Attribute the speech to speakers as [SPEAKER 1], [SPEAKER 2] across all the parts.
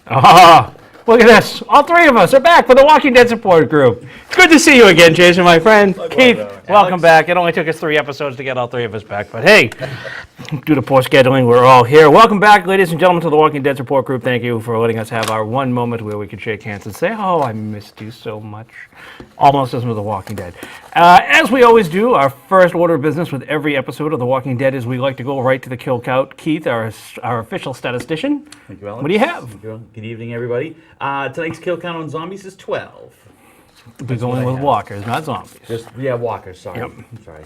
[SPEAKER 1] Oh, look at this. All three of us are back for the Walking Dead support group. Good to see you again, Jason, my friend. Keith, welcome back. It only took us 3 episodes to get all 3 of us back, but hey, due to poor scheduling, we're all here. Welcome back, ladies and gentlemen, to the Walking Dead support group. Thank you for letting us have our one moment where we could shake hands and say, oh, I missed you so much. Almost as with The Walking Dead. As we always do, our first order of business with every episode of The Walking Dead is we like to go right to the kill count. Keith, our official statistician.
[SPEAKER 2] Thank you, Alex.
[SPEAKER 1] What do you have?
[SPEAKER 2] Good evening, everybody. Tonight's kill count on zombies is 12.
[SPEAKER 1] We're going with walkers, not zombies.
[SPEAKER 2] Walkers, sorry.
[SPEAKER 1] Yep.
[SPEAKER 2] I'm sorry.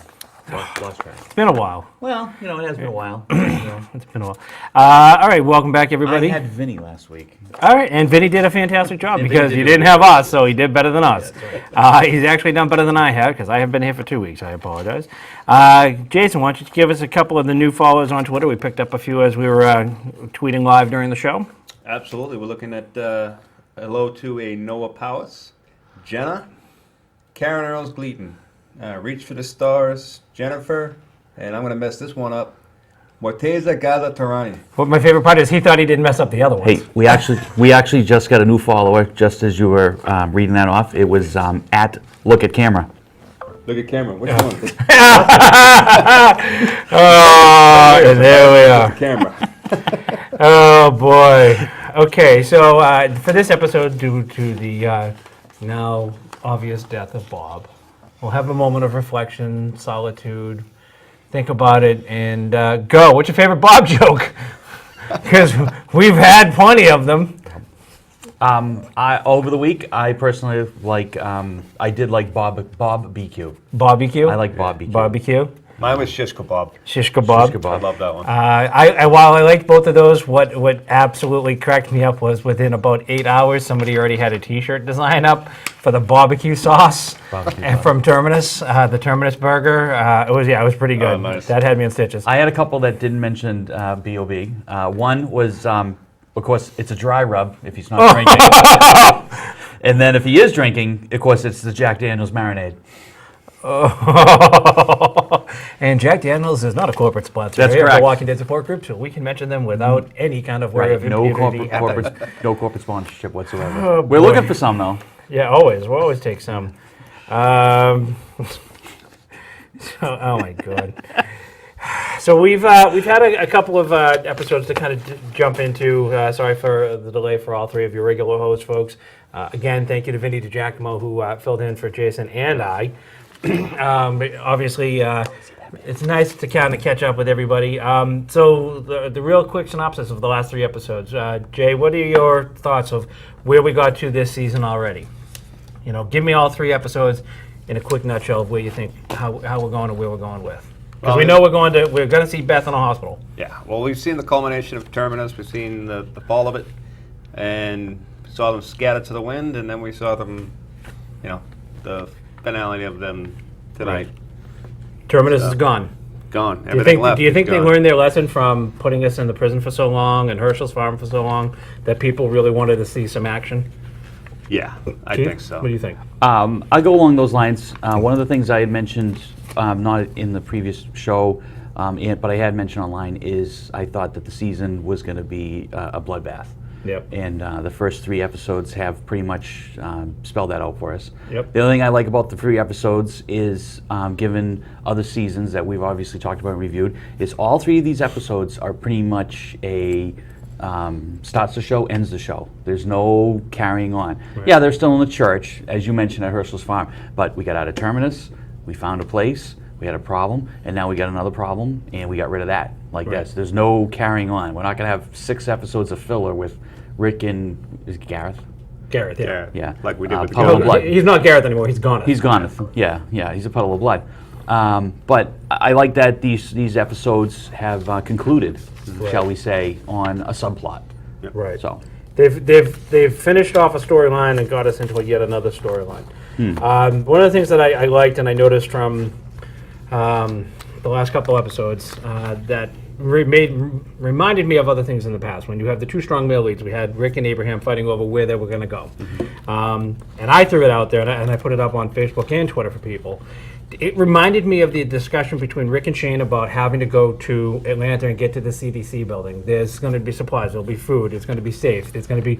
[SPEAKER 2] Lost track.
[SPEAKER 1] It's been a while.
[SPEAKER 2] Well, it has been a while.
[SPEAKER 1] It's been a while. All right, welcome back, everybody.
[SPEAKER 2] I had Vinny last week.
[SPEAKER 1] All right, and Vinny did a fantastic job
[SPEAKER 2] And
[SPEAKER 1] because
[SPEAKER 2] Vinny
[SPEAKER 1] he
[SPEAKER 2] did
[SPEAKER 1] didn't have us, so he did better than us.
[SPEAKER 2] That's
[SPEAKER 1] He's actually done better than I have because I have been here for 2 weeks. I apologize. Jason, why don't you give us a couple of the new followers on Twitter? We picked up a few as we were tweeting live during the show.
[SPEAKER 3] Absolutely. We're looking at hello to a Noah Powers, Jenna, Karen Earls Gleaton, Reach for the Stars, Jennifer, and I'm going to mess this one up, Morteza Gaza Tarani.
[SPEAKER 1] What my favorite part is he thought he didn't mess up the other ones.
[SPEAKER 4] Hey, we actually just got a new follower just as you were reading that off. It was at Look at Camera.
[SPEAKER 3] Look at camera. Which one?
[SPEAKER 1] Oh, and there we are.
[SPEAKER 3] Camera.
[SPEAKER 1] Oh, boy. Okay, so for this episode, due to the now obvious death of Bob, we'll have a moment of reflection, solitude, think about it, and go. What's your favorite Bob joke? Because we've had plenty of them.
[SPEAKER 4] Over the week, I personally like. I did like Bob BQ.
[SPEAKER 1] Barbecue?
[SPEAKER 4] I like Bob BQ.
[SPEAKER 1] Barbecue.
[SPEAKER 3] Mine was shish kebab.
[SPEAKER 1] Shish kebab.
[SPEAKER 4] Shish
[SPEAKER 3] I
[SPEAKER 4] kebab.
[SPEAKER 3] love that one.
[SPEAKER 1] While I liked both of those, what absolutely cracked me up was within about 8 hours, somebody already had a T-shirt design up for the barbecue sauce and from Terminus, the Terminus burger. It was pretty good.
[SPEAKER 3] Nice.
[SPEAKER 1] That had me in stitches.
[SPEAKER 4] I had a couple that didn't mention B.O.B. One was, of course, it's a dry rub if he's not drinking. And then if he is drinking, of course, it's the Jack Daniels marinade.
[SPEAKER 1] Oh. And Jack Daniels is not a corporate sponsor.
[SPEAKER 4] That's
[SPEAKER 1] We're
[SPEAKER 4] correct.
[SPEAKER 1] the Walking Dead support group, so we can mention them without any kind of worry of
[SPEAKER 4] No
[SPEAKER 1] impunity.
[SPEAKER 4] no corporate sponsorship whatsoever.
[SPEAKER 1] Oh,
[SPEAKER 4] We're
[SPEAKER 1] boy.
[SPEAKER 4] looking for some though.
[SPEAKER 1] Yeah, always. We'll always take some. Oh my God. So we've had a couple of episodes to kind of jump into. Sorry for the delay for all 3 of your regular host folks. Again, thank you to Vinny DiGiacomo who filled in for Jason and I. Obviously, it's nice to kind of catch up with everybody. So the real quick synopsis of the last 3 episodes. Jay, what are your thoughts of where we got to this season already? You know, give me all 3 episodes in a quick nutshell of where you think how we're going and where we're going with. Because we know we're going to see Beth in a hospital.
[SPEAKER 3] Yeah. Well, we've seen the culmination of Terminus. We've seen the fall of it, and saw them scattered to the wind, and then we saw them, the finale of them tonight.
[SPEAKER 1] Terminus is gone.
[SPEAKER 3] Gone.
[SPEAKER 1] Do you think they learned their lesson from putting us in the prison for so long and Herschel's farm for so long that people really wanted to see some action?
[SPEAKER 3] Yeah, I
[SPEAKER 1] Keith,
[SPEAKER 3] think so.
[SPEAKER 1] What do you think?
[SPEAKER 4] I go along those lines. One of the things I had mentioned, not in the previous show, but I had mentioned online, is I thought that the season was going to be a bloodbath.
[SPEAKER 1] Yep.
[SPEAKER 4] And the first 3 episodes have pretty much spelled that out for us.
[SPEAKER 1] Yep.
[SPEAKER 4] The other thing I like about the 3 episodes is, given other seasons that we've obviously talked about and reviewed, is all 3 of these episodes are pretty much a starts the show, ends the show. There's no carrying on.
[SPEAKER 1] Right.
[SPEAKER 4] Yeah, they're still in the church, as you mentioned at Herschel's farm, but we got out of Terminus, we found a place, we had a problem, and now we got another problem, and we got rid of that. Like
[SPEAKER 1] Right.
[SPEAKER 4] this. There's no carrying on. We're not going to have 6 episodes of filler with Rick and is it Gareth?
[SPEAKER 1] Gareth, yeah.
[SPEAKER 3] Yeah.
[SPEAKER 4] Yeah.
[SPEAKER 3] Like we did with the
[SPEAKER 4] Puddle of
[SPEAKER 1] No,
[SPEAKER 4] blood.
[SPEAKER 1] he's not Gareth anymore. He's gone.
[SPEAKER 4] He's gone. Yeah, he's a puddle of blood. But I like that these episodes have concluded, shall we say, on a subplot.
[SPEAKER 1] Right.
[SPEAKER 4] So
[SPEAKER 1] They've finished off a storyline and got us into yet another storyline. One of the things that I liked and I noticed from the last couple episodes that reminded me of other things in the past. When you have the 2 strong male leads, we had Rick and Abraham fighting over where they were going to go. And I threw it out there and I put it up on Facebook and Twitter for people. it reminded me of the discussion between Rick and Shane about having to go to Atlanta and get to the CDC building. There's going to be supplies, there'll be food, it's going to be safe, it's going to be,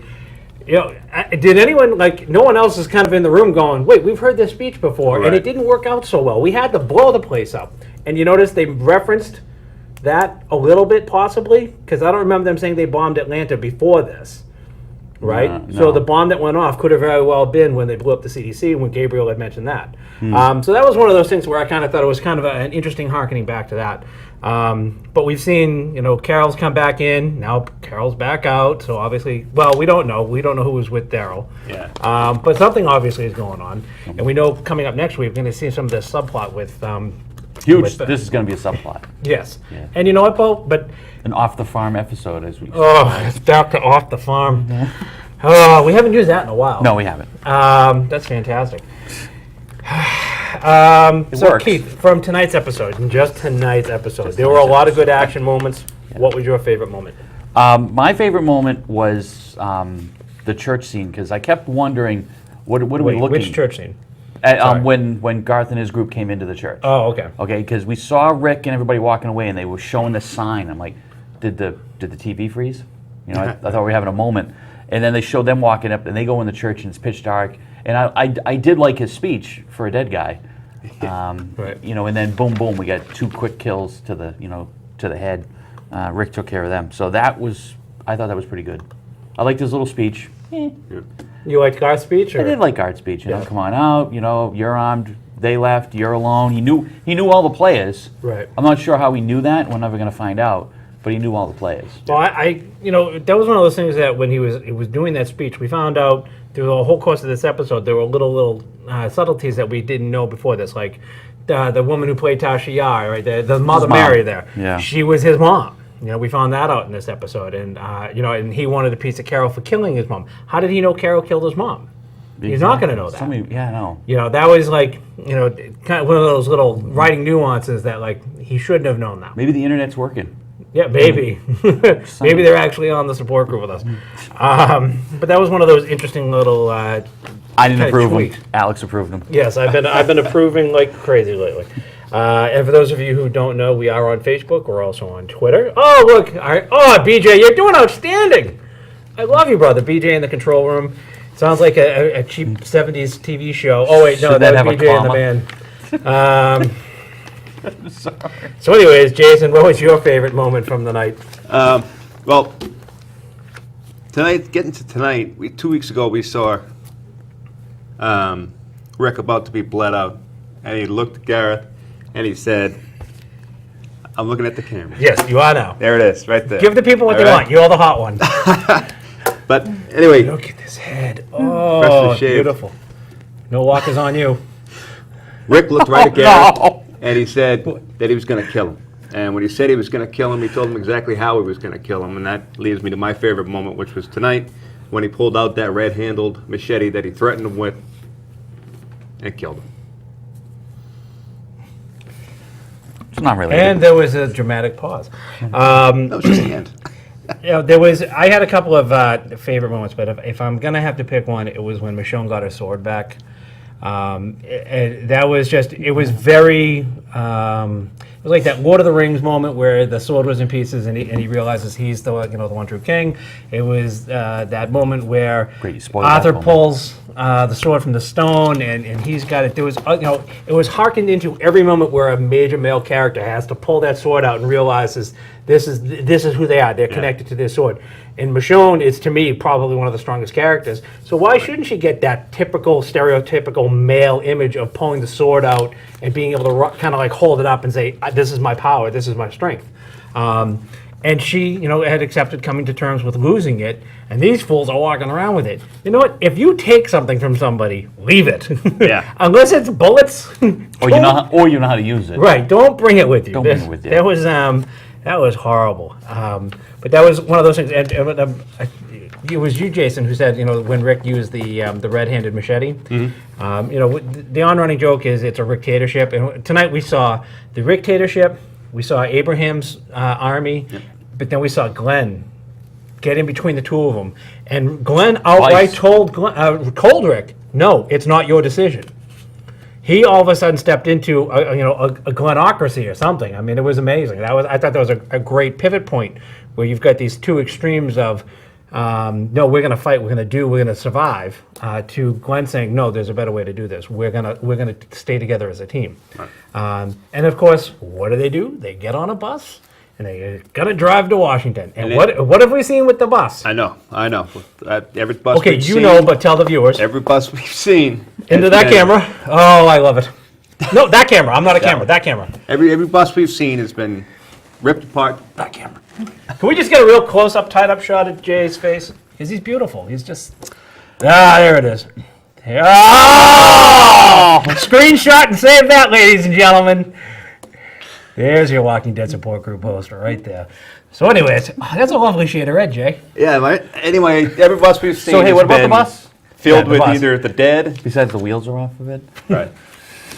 [SPEAKER 1] did anyone, like, no one else is kind of in the room going, wait, we've heard this speech before, and
[SPEAKER 3] Right.
[SPEAKER 1] it didn't work out so well. We had to blow the place up. And you notice they referenced that a little bit, possibly, because I don't remember them saying they bombed Atlanta before this. Right?
[SPEAKER 4] No.
[SPEAKER 1] So the bomb that went off could have very well been when they blew up the CDC, when Gabriel had mentioned that. So that was one of those things where I kind of thought it was kind of an interesting harkening back to that. But we've seen, Carol's come back in. Now Carol's back out. So obviously, well, we don't know. We don't know who was with Daryl.
[SPEAKER 3] Yeah.
[SPEAKER 1] But something obviously is going on. And we know coming up next week, we're going to see some of this subplot with...
[SPEAKER 4] Huge.
[SPEAKER 1] with the-
[SPEAKER 4] This is going to be a subplot.
[SPEAKER 1] Yes.
[SPEAKER 4] Yeah.
[SPEAKER 1] And you know what, Paul? But...
[SPEAKER 4] An off-the-farm episode, as we
[SPEAKER 1] Oh, it's back to off the farm. Oh, we haven't used that in a while.
[SPEAKER 4] No, we haven't.
[SPEAKER 1] That's fantastic.
[SPEAKER 4] It
[SPEAKER 1] So
[SPEAKER 4] works.
[SPEAKER 1] Keith, from tonight's episode, and just tonight's episode, there were a lot of good action moments. What was your favorite moment?
[SPEAKER 4] My favorite moment was the church scene, because I kept wondering, what are we
[SPEAKER 1] Wait,
[SPEAKER 4] looking
[SPEAKER 1] which church scene?
[SPEAKER 4] at?
[SPEAKER 1] Sorry.
[SPEAKER 4] When Garth and his group came into the church.
[SPEAKER 1] Oh, okay.
[SPEAKER 4] Okay, because we saw Rick and everybody walking away, and they were showing the sign. I'm like, did the TV freeze? I thought we were having a moment. And then they showed them walking up, and they go in the church, and it's pitch dark. And I did like his speech for a dead guy.
[SPEAKER 1] Right.
[SPEAKER 4] And then boom, boom, we got 2 quick kills to the head. Rick took care of them. So I thought that was pretty good. I liked his little speech.
[SPEAKER 1] You liked Garth's speech? Or?
[SPEAKER 4] I did like Garth's speech.
[SPEAKER 1] Yeah.
[SPEAKER 4] Come on out. You're armed. They left. You're alone. He knew all the players.
[SPEAKER 1] Right.
[SPEAKER 4] I'm not sure how he knew that. We're never going to find out. But he knew all the players.
[SPEAKER 1] Well, that was one of those things that when he was doing that speech, we found out through the whole course of this episode, there were little subtleties that we didn't know before this, like the woman who played Tasha Yar, right, the Mother
[SPEAKER 4] mom.
[SPEAKER 1] Mary there.
[SPEAKER 4] Yeah.
[SPEAKER 1] She was his mom. We found that out in this episode, and and he wanted a piece of Carol for killing his mom. How did he know Carol killed his mom? He's not going to know that.
[SPEAKER 4] I know.
[SPEAKER 1] That was like, kind of one of those little writing nuances that, like, he shouldn't have known that.
[SPEAKER 4] Maybe the internet's working.
[SPEAKER 1] Yeah, maybe. Maybe they're actually on the support group with us. But that was one of those interesting little.
[SPEAKER 4] I didn't
[SPEAKER 1] kinda
[SPEAKER 4] approve
[SPEAKER 1] tweaks.
[SPEAKER 4] them. Alex approved them.
[SPEAKER 1] Yes, I've been approving like crazy lately. And for those of you who don't know, we are on Facebook. We're also on Twitter. Oh, look! BJ, you're doing outstanding. I love you, brother. BJ in the control room. Sounds like a cheap '70s TV show. Oh wait, no,
[SPEAKER 4] Should
[SPEAKER 1] that
[SPEAKER 4] that
[SPEAKER 1] was
[SPEAKER 4] have a
[SPEAKER 1] BJ and the
[SPEAKER 4] comma?
[SPEAKER 1] band. So, anyways, Jason, what was your favorite moment from the night?
[SPEAKER 3] Well, getting to tonight, 2 weeks ago we saw Rick about to be bled out, and he looked at Gareth, and he said, "I'm looking at the camera."
[SPEAKER 1] Yes, you are now.
[SPEAKER 3] There it is, right there.
[SPEAKER 1] Give the people what
[SPEAKER 3] All
[SPEAKER 1] they
[SPEAKER 3] right?
[SPEAKER 1] want. You're the hot one.
[SPEAKER 3] But anyway,
[SPEAKER 1] Look at this head. Oh,
[SPEAKER 3] Freshly shaved.
[SPEAKER 1] beautiful. No walkers on you.
[SPEAKER 3] Rick looked right at Gareth,
[SPEAKER 4] No.
[SPEAKER 3] and he said that he was going to kill him. And when he said he was going to kill him, he told him exactly how he was going to kill him. And that leads me to my favorite moment, which was tonight, when he pulled out that red-handled machete that he threatened him with and killed him.
[SPEAKER 4] It's not really.
[SPEAKER 1] And there was a dramatic pause.
[SPEAKER 3] That was just the end.
[SPEAKER 1] I had a couple of favorite moments, but if I'm going to have to pick one, it was when Michonne got her sword back. That was just, it was very, it was like that Lord of the Rings moment where the sword was in pieces and he realizes he's the one true king. It was that moment where
[SPEAKER 4] Great, you spoiled that
[SPEAKER 1] Arthur
[SPEAKER 4] moment.
[SPEAKER 1] pulls the sword from the stone and he's got it. There was, it was hearkened into every moment where a major male character has to pull that sword out and realizes this is who they are. They're connected to this sword. And Michonne is, to me, probably one of the strongest characters. So why shouldn't she get that typical, stereotypical male image of pulling the sword out and being able to kind of like hold it up and say, this is my power, this is my strength. And she, had accepted coming to terms with losing it, and these fools are walking around with it. You know what? If you take something from somebody, leave it.
[SPEAKER 3] Yeah.
[SPEAKER 1] Unless it's bullets.
[SPEAKER 4] or you know how to use it.
[SPEAKER 1] Right. Don't bring it with you.
[SPEAKER 4] Don't bring it with you.
[SPEAKER 1] That was horrible. But that was one of those things. And it was you, Jason, who said, when Rick used the red-handed machete. Mm-hmm. The on-running joke is it's a Rictatorship. And tonight we saw the Rictatorship. We saw Abraham's army. Yep. But then we saw Glenn get in between the two of them. And Glenn outright told Rick, no, it's not your decision. he all of a sudden stepped into a glenocracy or something. I mean, it was amazing. I thought that was a great pivot point where you've got these two extremes of no, we're going to fight, we're going to survive, to Glenn saying, no, there's a better way to do this. We're gonna stay together as a team. Right. And of course, what do? They get on a bus and they're gonna drive to Washington. And what have we seen with the bus?
[SPEAKER 3] I know. Every bus.
[SPEAKER 1] Okay,
[SPEAKER 3] we've
[SPEAKER 1] you
[SPEAKER 3] seen,
[SPEAKER 1] know, but tell the viewers.
[SPEAKER 3] every bus we've seen.
[SPEAKER 1] Into
[SPEAKER 3] has
[SPEAKER 1] that
[SPEAKER 3] been-
[SPEAKER 1] camera. Oh, I love it. No, that camera. I'm not a camera. That camera.
[SPEAKER 3] Every bus we've seen has been ripped apart. That camera.
[SPEAKER 1] Can we just get a real close-up, tied-up shot of Jay's face? Because he's beautiful. He's just... there it is. Oh! Screenshot and save that, ladies and gentlemen. There's your Walking Dead support group poster right there. So anyways, that's a lovely shade of red, Jay.
[SPEAKER 3] Yeah. Anyway, every bus we've seen.
[SPEAKER 4] So hey,
[SPEAKER 3] has
[SPEAKER 4] what about the
[SPEAKER 3] been
[SPEAKER 4] bus?
[SPEAKER 3] Filled
[SPEAKER 1] Yeah, the
[SPEAKER 3] with
[SPEAKER 1] bus.
[SPEAKER 3] either the dead.
[SPEAKER 4] Besides the wheels are off of it.
[SPEAKER 3] Right.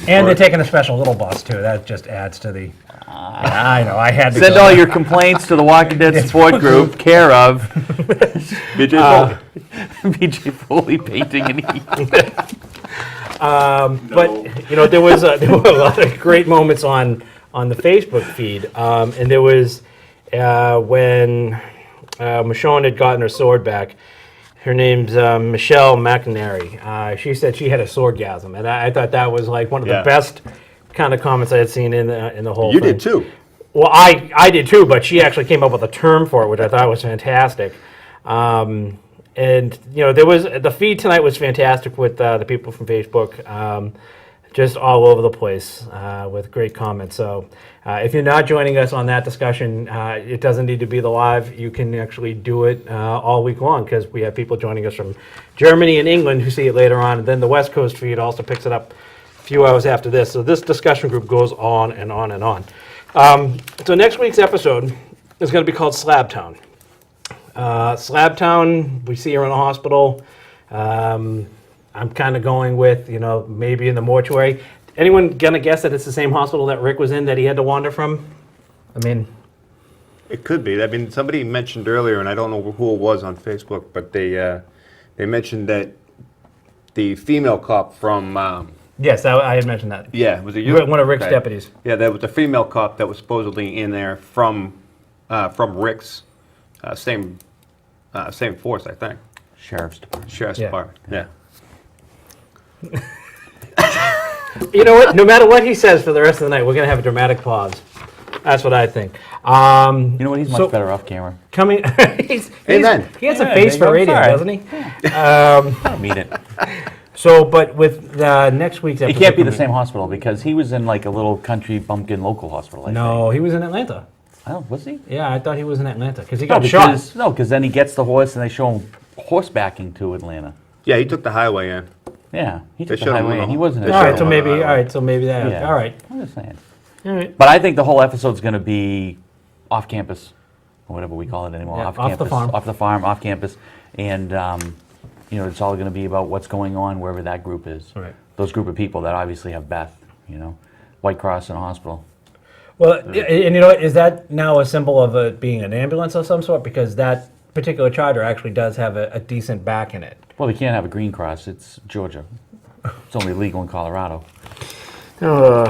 [SPEAKER 1] And they're taking a special little bus, too. That just adds to the... Yeah, I know, I had to
[SPEAKER 4] Send
[SPEAKER 1] go
[SPEAKER 4] all
[SPEAKER 1] there.
[SPEAKER 4] your complaints to the Walking Dead support group, care of
[SPEAKER 3] BJ Foley.
[SPEAKER 4] BJ Foley Painting and Heat.
[SPEAKER 1] But there were a lot of great moments on the Facebook feed, and there was when Michonne had gotten her sword back. Her name's Michelle McNary. She said she had a swordgasm, and I thought that was like one of the
[SPEAKER 3] Yeah.
[SPEAKER 1] best kind of comments I had seen in the whole
[SPEAKER 3] You
[SPEAKER 1] thing.
[SPEAKER 3] did too.
[SPEAKER 1] Well, I did too, but she actually came up with a term for it, which I thought was fantastic. And there was the feed tonight was fantastic with the people from Facebook, just all over the place with great comments. So if you're not joining us on that discussion, it doesn't need to be the live. You can actually do it all week long because we have people joining us from Germany and England who see it later on, and then the West Coast feed also picks it up a few hours after this. So this discussion group goes on and on and on. So next week's episode is going to be called Slab Town. Slab Town, we see her in a hospital. I'm kind of going with, maybe in the mortuary. Anyone going to guess that it's the same hospital that Rick was in that he had to wander from? I mean...
[SPEAKER 3] It could be. I mean, somebody mentioned earlier, and I don't know who it was on Facebook, but they mentioned that the female cop from
[SPEAKER 1] Yes, I had mentioned that.
[SPEAKER 3] was it you?
[SPEAKER 1] One of Rick's deputies.
[SPEAKER 3] Yeah, there was a female cop that was supposedly in there from Rick's same force, I think.
[SPEAKER 4] Sheriff's Department.
[SPEAKER 3] Sheriff's
[SPEAKER 1] Yeah.
[SPEAKER 3] Department. Yeah.
[SPEAKER 1] You know what? No matter what he says for the rest of the night, we're going to have a dramatic pause. That's what I think.
[SPEAKER 4] You know what? He's much
[SPEAKER 1] So-
[SPEAKER 4] better off camera.
[SPEAKER 1] Coming... he
[SPEAKER 3] Amen.
[SPEAKER 1] has a
[SPEAKER 4] Yeah,
[SPEAKER 1] face
[SPEAKER 4] there
[SPEAKER 1] for
[SPEAKER 4] you go.
[SPEAKER 1] radio,
[SPEAKER 4] Sorry.
[SPEAKER 1] doesn't he?
[SPEAKER 4] I don't mean it.
[SPEAKER 1] So, but with next week's
[SPEAKER 4] It
[SPEAKER 1] episode...
[SPEAKER 4] can't be the same hospital because he was in like a little country bumpkin local hospital. I
[SPEAKER 1] No, he was in Atlanta.
[SPEAKER 4] think. Oh, was he?
[SPEAKER 1] Yeah, I thought he was in Atlanta because he
[SPEAKER 4] No,
[SPEAKER 1] got shot.
[SPEAKER 4] because then he gets the horse and they show him horsebacking to Atlanta.
[SPEAKER 3] Yeah, he took the highway in.
[SPEAKER 4] Yeah, he
[SPEAKER 3] They
[SPEAKER 4] took the
[SPEAKER 3] showed him
[SPEAKER 4] highway
[SPEAKER 3] on
[SPEAKER 4] and
[SPEAKER 3] the-
[SPEAKER 4] he wasn't.
[SPEAKER 3] they
[SPEAKER 4] in
[SPEAKER 1] All
[SPEAKER 3] showed
[SPEAKER 1] right,
[SPEAKER 3] him
[SPEAKER 1] so
[SPEAKER 3] on
[SPEAKER 1] maybe...
[SPEAKER 3] the
[SPEAKER 1] All right, so maybe that...
[SPEAKER 4] Yeah.
[SPEAKER 1] All right.
[SPEAKER 4] I'm just saying.
[SPEAKER 1] All right.
[SPEAKER 4] But I think the whole episode's going to be off campus, or whatever we call it anymore.
[SPEAKER 1] Yeah,
[SPEAKER 4] off
[SPEAKER 1] off the
[SPEAKER 4] campus,
[SPEAKER 1] farm.
[SPEAKER 4] off the farm, off campus, and it's all going to be about what's going on wherever that group is.
[SPEAKER 1] Right.
[SPEAKER 4] Those group of people that obviously have Beth, White Cross and a hospital.
[SPEAKER 1] Well, and you know what? Is that now a symbol of it being an ambulance of some sort? Because that particular charger actually does have a decent back in it.
[SPEAKER 4] Well, they can't have a Green Cross. It's Georgia. It's only legal in Colorado.
[SPEAKER 1] Was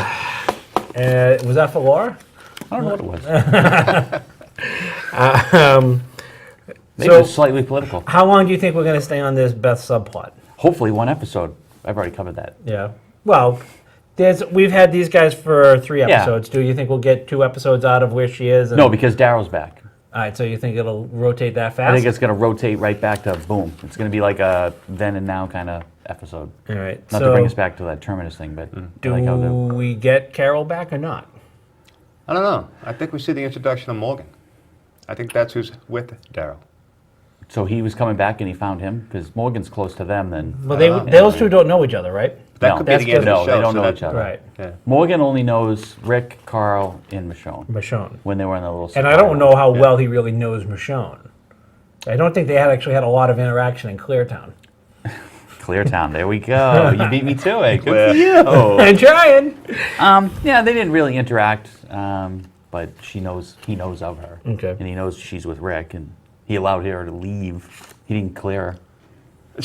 [SPEAKER 1] that for Laura?
[SPEAKER 4] I don't know what it was. Maybe
[SPEAKER 1] So-
[SPEAKER 4] it's slightly political.
[SPEAKER 1] How long do you think we're going to stay on this Beth subplot?
[SPEAKER 4] Hopefully one episode. I've already covered that.
[SPEAKER 1] Yeah. Well, we've had these guys for 3
[SPEAKER 4] Yeah.
[SPEAKER 1] episodes. Do you think we'll get 2 episodes out of where she is?
[SPEAKER 4] No, because Daryl's back.
[SPEAKER 1] All right, so you think it'll rotate that fast?
[SPEAKER 4] I think it's going to rotate right back to boom. It's going to be like a then and now kind of episode.
[SPEAKER 1] All right.
[SPEAKER 4] Not
[SPEAKER 1] so
[SPEAKER 4] to bring us back to that Terminus thing, but I like how
[SPEAKER 1] do
[SPEAKER 4] the
[SPEAKER 1] we get Carol back or not?
[SPEAKER 3] I don't know. I think we see the introduction of Morgan. I think that's who's with Daryl.
[SPEAKER 4] so he was coming back and he found him because Morgan's close to them. Then
[SPEAKER 1] Well, those two don't know each other, right?
[SPEAKER 3] That
[SPEAKER 4] No,
[SPEAKER 3] could be
[SPEAKER 1] that's
[SPEAKER 3] the end of
[SPEAKER 4] no,
[SPEAKER 3] the show.
[SPEAKER 4] they don't
[SPEAKER 3] so
[SPEAKER 4] know
[SPEAKER 3] that-
[SPEAKER 4] each other.
[SPEAKER 1] Right.
[SPEAKER 3] Yeah.
[SPEAKER 4] Morgan only knows Rick, Carl, and Michonne
[SPEAKER 1] Michonne.
[SPEAKER 4] when they were in the little.
[SPEAKER 1] And I don't know how well he really knows Michonne. I don't think they actually had a lot of interaction in Cleartown.
[SPEAKER 4] Cleartown. There we go. You beat me to it. Good
[SPEAKER 3] Clear.
[SPEAKER 4] for you.
[SPEAKER 1] I'm trying.
[SPEAKER 4] Yeah, they didn't really interact, but he knows of her.
[SPEAKER 1] Okay.
[SPEAKER 4] And he knows she's with Rick, and he allowed her to leave. He didn't clear her.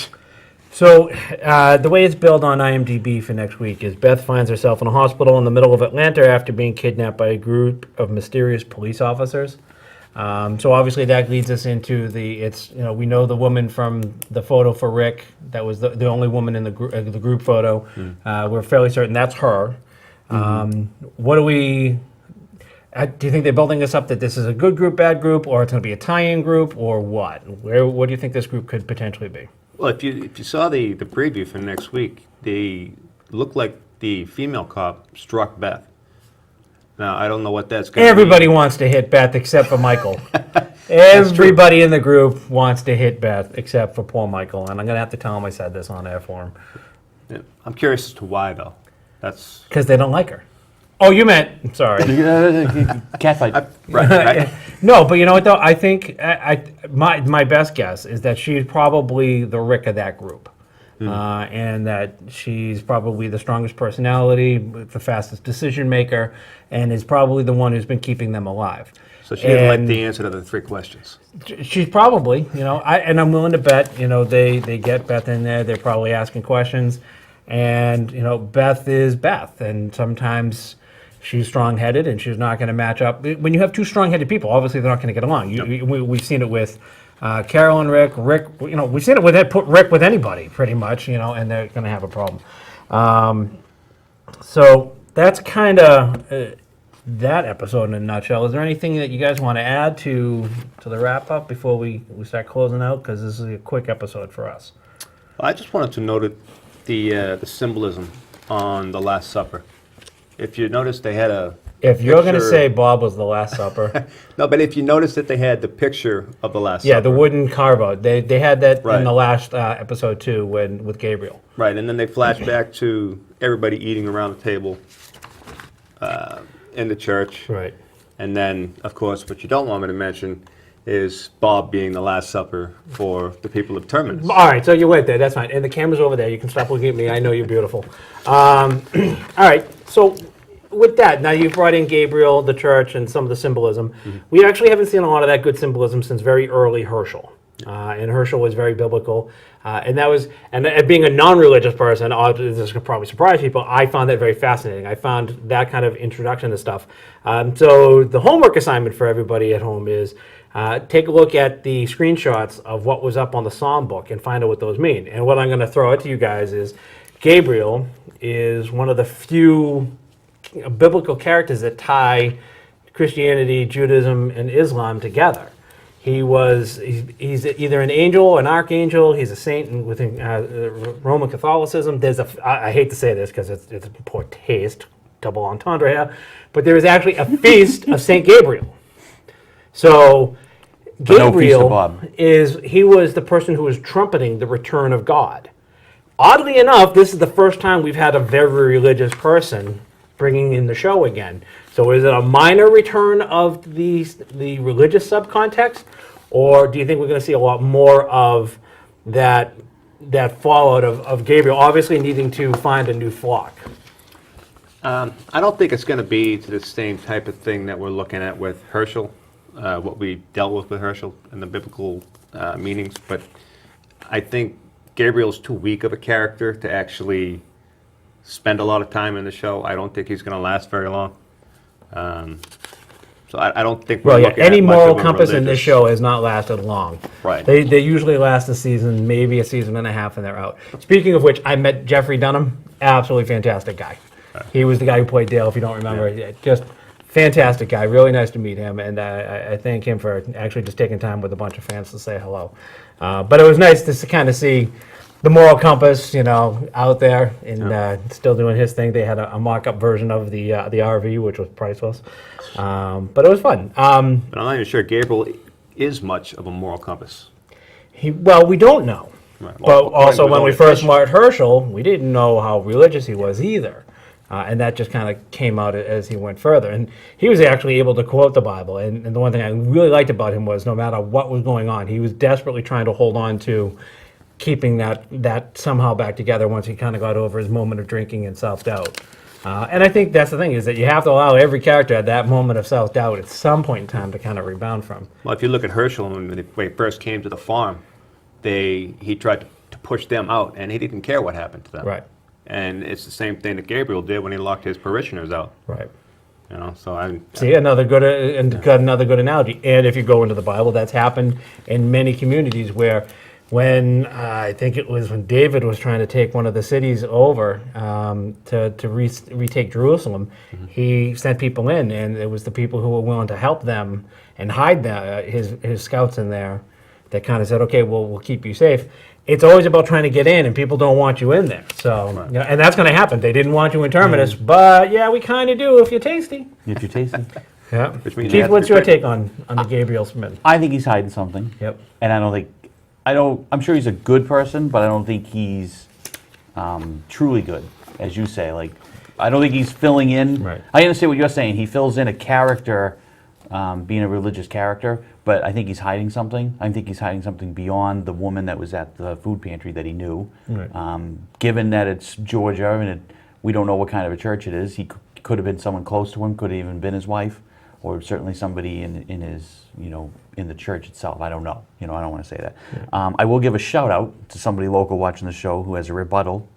[SPEAKER 1] So, the way it's billed on IMDb for next week is Beth finds herself in a hospital in the middle of Atlanta after being kidnapped by a group of mysterious police officers. So obviously that leads us into we know the woman from the photo for Rick, that was the only woman in the group photo. We're fairly certain that's her. What do you think they're building this up that this is a good group, bad group, or it's going to be a tie-in group, or what? What do you think this group could potentially be?
[SPEAKER 3] Well, if you saw the preview for next week, they look like the female cop struck Beth. Now, I don't know what that's going to be.
[SPEAKER 1] Everybody wants to hit Beth except for Michael. Everybody in the group wants to hit Beth except for poor Michael, and I'm going to have to tell him I said this on air for him.
[SPEAKER 3] Yeah. I'm curious as to why, though. That's
[SPEAKER 1] Because they don't like her. Oh, you meant, sorry.
[SPEAKER 4] Catfight.
[SPEAKER 3] right.
[SPEAKER 1] No, but you know what, though? I think my best guess is that she's probably the Rick of that group. And that she's probably the strongest personality, the fastest decision maker, and is probably the one who's been keeping them alive.
[SPEAKER 3] So she didn't like the answer to the 3 questions.
[SPEAKER 1] She's probably, and I'm willing to bet, they get Beth in there, they're probably asking questions, and, Beth is Beth, and sometimes she's strong-headed and she's not going to match up. When you have two strong-headed people, obviously they're not going to get along. We've seen it with Carol and Rick. We've seen it with put Rick with anybody, pretty much, and they're going to have a problem. So that's kind of that episode in a nutshell. Is there anything that you guys want to add to the wrap-up before we start closing out? Because this is a quick episode for us.
[SPEAKER 3] I just wanted to note the symbolism on the Last Supper. If you notice, they had a
[SPEAKER 1] If you're going to
[SPEAKER 3] picture-
[SPEAKER 1] say Bob was the Last Supper,
[SPEAKER 3] No, but if you notice that they had the picture of the Last
[SPEAKER 1] yeah,
[SPEAKER 3] Supper.
[SPEAKER 1] the wooden carve-out. They had that
[SPEAKER 3] Right.
[SPEAKER 1] in the last episode too, with Gabriel.
[SPEAKER 3] Right, and then they flash back to everybody eating around the table in the church.
[SPEAKER 1] Right.
[SPEAKER 3] And then, of course, what you don't want me to mention is Bob being the Last Supper for the people of Terminus.
[SPEAKER 1] All right, so you went there. That's fine. And the camera's over there. You can stop looking at me. I know you're beautiful. All right, so with that, now you've brought in Gabriel, the church, and some of the symbolism. We actually haven't seen a lot of that good symbolism since very early Herschel. And Herschel was very biblical. And that was, being a non-religious person, this could probably surprise people, I found that very fascinating. I found that kind of introduction to stuff. So the homework assignment for everybody at home is take a look at the screenshots of what was up on the Psalm book and find out what those mean. And what I'm going to throw out to you guys is Gabriel is one of the few biblical characters that tie Christianity, Judaism, and Islam together. He's either an angel, an archangel, he's a saint within Roman Catholicism. I hate to say this because it's poor taste, double entendre here, but there is actually a feast of Saint Gabriel. So
[SPEAKER 4] But no feast of
[SPEAKER 1] Gabriel
[SPEAKER 4] Bob.
[SPEAKER 1] he was the person who was trumpeting the return of God. Oddly enough, this is the first time we've had a very religious person bringing in the show again. So is it a minor return of the religious subcontext, or do you think we're going to see a lot more of that fallout of Gabriel obviously needing to find a new flock?
[SPEAKER 3] I don't think it's going to be to the same type of thing that we're looking at with Herschel, what we dealt with Herschel and the biblical meanings, but I think Gabriel's too weak of a character to actually spend a lot of time in the show. I don't think he's going to last very long. So I don't think we're looking
[SPEAKER 1] any
[SPEAKER 3] at much
[SPEAKER 1] moral
[SPEAKER 3] of a
[SPEAKER 1] compass in this
[SPEAKER 3] religious-
[SPEAKER 1] show has not lasted long.
[SPEAKER 3] Right.
[SPEAKER 1] They usually last a season, maybe a season and a half, and they're out. Speaking of which, I met Jeffrey Dunham. Absolutely fantastic guy. He was the guy who played Dale, if you don't remember. Yeah, just fantastic guy. Really nice to meet him, and I thank him for actually just taking time with a bunch of fans to say hello. But it was nice to kind of see the moral compass, out there and still doing his thing. They had a mock-up version of the RV, which was priceless, but it was fun.
[SPEAKER 3] But I'm not even sure Gabriel is much of a moral compass.
[SPEAKER 1] We don't know.
[SPEAKER 3] Right.
[SPEAKER 1] But
[SPEAKER 3] Well,
[SPEAKER 1] also,
[SPEAKER 3] according to
[SPEAKER 1] when we
[SPEAKER 3] his
[SPEAKER 1] first
[SPEAKER 3] own
[SPEAKER 1] met Herschel, we didn't know how religious he was either. And that just kind of came out as he went further. And he was actually able to quote the Bible. And the one thing I really liked about him was no matter what was going on, he was desperately trying to hold on to keeping that somehow back together once he kind of got over his moment of drinking and self-doubt. And I think that's the thing, is that you have to allow every character at that moment of self-doubt at some point in time to kind of rebound from.
[SPEAKER 3] Well, if you look at Herschel, when he first came to the farm, he tried to to push them out, and he didn't care what happened to them.
[SPEAKER 1] Right.
[SPEAKER 3] And it's the same thing that Gabriel did when he locked his parishioners out.
[SPEAKER 1] Right.
[SPEAKER 3] You know, so I
[SPEAKER 1] See, another good another good analogy. And if you go into the Bible, that's happened in many communities where, when I think it was when David was trying to take one of the cities over to retake Jerusalem, he sent people in, and it was the people who were willing to help them and hide his scouts in there that kind of said, "Okay, well, we'll keep you safe." It's always about trying to get in, and people don't want you in there. So,
[SPEAKER 3] Right.
[SPEAKER 1] you know, and that's going to happen. They didn't want you in Terminus, but yeah, we kind of do if you're tasty.
[SPEAKER 4] If you're tasting.
[SPEAKER 1] Yeah.
[SPEAKER 3] Which means they
[SPEAKER 1] Keith,
[SPEAKER 3] have to
[SPEAKER 1] what's
[SPEAKER 3] be
[SPEAKER 1] your
[SPEAKER 3] pregnant.
[SPEAKER 1] take on the Gabriel Smith?
[SPEAKER 4] I think he's hiding something.
[SPEAKER 1] Yep.
[SPEAKER 4] And I'm sure he's a good person, but I don't think he's truly good, as you say. Like, I don't think he's filling in.
[SPEAKER 1] Right.
[SPEAKER 4] I understand what you're saying. He fills in a character, being a religious character, but I think he's hiding something. I think he's hiding something beyond the woman that was at the food pantry that he knew.
[SPEAKER 1] Right.
[SPEAKER 4] Given that it's Georgia and we don't know what kind of a church it is, he could have been someone close to him, could have even been his wife, or certainly somebody in his, in the church itself. I don't know. I don't want to say that.
[SPEAKER 1] Yeah.
[SPEAKER 4] I will give a shout out to somebody local watching the show who has a rebuttal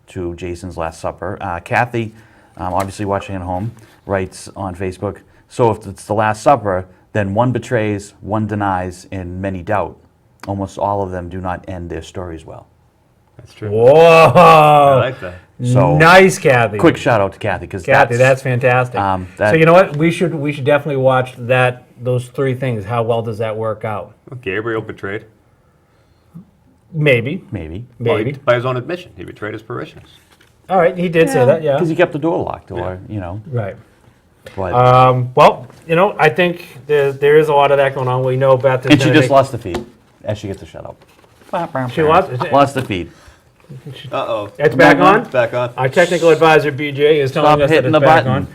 [SPEAKER 4] to Jason's Last Supper. Kathy, obviously watching at home, writes on Facebook, "So if it's the Last Supper, then one betrays, one denies, and many doubt. Almost all of them do not end their stories well."
[SPEAKER 3] That's true.
[SPEAKER 1] Whoa!
[SPEAKER 3] I like that.
[SPEAKER 4] So,
[SPEAKER 1] nice, Kathy.
[SPEAKER 4] Quick shout out to Kathy, because
[SPEAKER 1] Kathy, that's fantastic.
[SPEAKER 4] that-
[SPEAKER 1] So you know what? We should definitely watch those three things. How well does that work out?
[SPEAKER 3] Gabriel betrayed.
[SPEAKER 1] Maybe.
[SPEAKER 4] maybe.
[SPEAKER 3] Well,
[SPEAKER 1] Maybe.
[SPEAKER 3] by his own admission, he betrayed his parishioners.
[SPEAKER 1] All right, he did say that. Yeah.
[SPEAKER 4] Because he kept the door locked, or,
[SPEAKER 1] Right.
[SPEAKER 4] but...
[SPEAKER 1] Well, I think there is a lot of that going on. We know Beth is
[SPEAKER 4] and she
[SPEAKER 1] gonna
[SPEAKER 4] just
[SPEAKER 1] make-
[SPEAKER 4] lost the feed, as she gets to shut up.
[SPEAKER 1] She lost?
[SPEAKER 4] Lost the feed.
[SPEAKER 3] Uh-oh.
[SPEAKER 1] It's back on?
[SPEAKER 3] Back on.
[SPEAKER 1] Our technical advisor, BJ, is telling
[SPEAKER 4] Stop
[SPEAKER 1] us that
[SPEAKER 4] hitting
[SPEAKER 1] it's
[SPEAKER 4] the
[SPEAKER 1] back
[SPEAKER 4] button.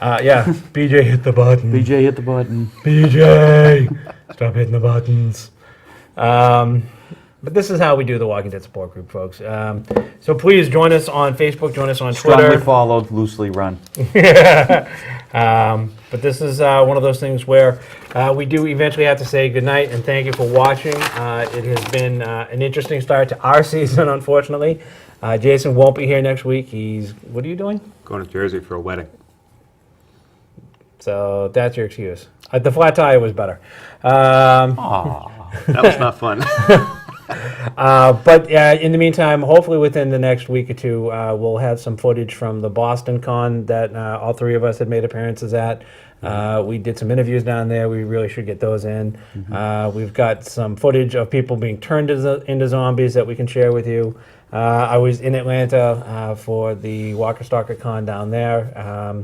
[SPEAKER 1] on. Yeah, BJ hit the button.
[SPEAKER 4] BJ hit the button.
[SPEAKER 1] BJ, stop hitting the buttons. But this is how we do the Walking Dead support group, folks. So please join us on Facebook, join us on
[SPEAKER 4] Strongly
[SPEAKER 1] Twitter.
[SPEAKER 4] followed, loosely run.
[SPEAKER 1] But this is one of those things where we do eventually have to say goodnight and thank you for watching. It has been an interesting start to our season, unfortunately. Jason won't be here next week. What are you doing?
[SPEAKER 3] Going to Jersey for a wedding.
[SPEAKER 1] So that's your excuse. The flat tire was better.
[SPEAKER 4] Aw.
[SPEAKER 3] That was not fun.
[SPEAKER 1] But in the meantime, hopefully within the next week or two, we'll have some footage from the Boston Con that all three of us had made appearances at. We did some interviews down there. We really should get those in. We've got some footage of people being turned into zombies that we can share with you. I was in Atlanta for the Walker Stalker Con down there.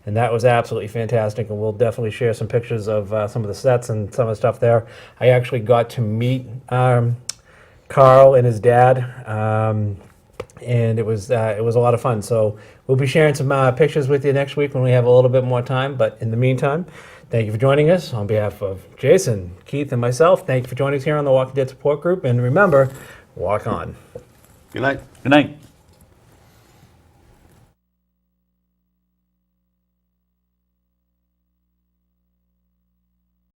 [SPEAKER 1] And that was absolutely fantastic, and we'll definitely share some pictures of some of the sets and some of the stuff there. I actually got to meet Carl and his dad, and it was a lot of fun. So we'll be sharing some pictures with you next week when we have a little bit more time. But in the meantime, thank you for joining us. On behalf of Jason, Keith, and myself, thank you for joining us here on the Walking Dead Support Group. And remember, walk on.
[SPEAKER 3] Good night.
[SPEAKER 4] Good night.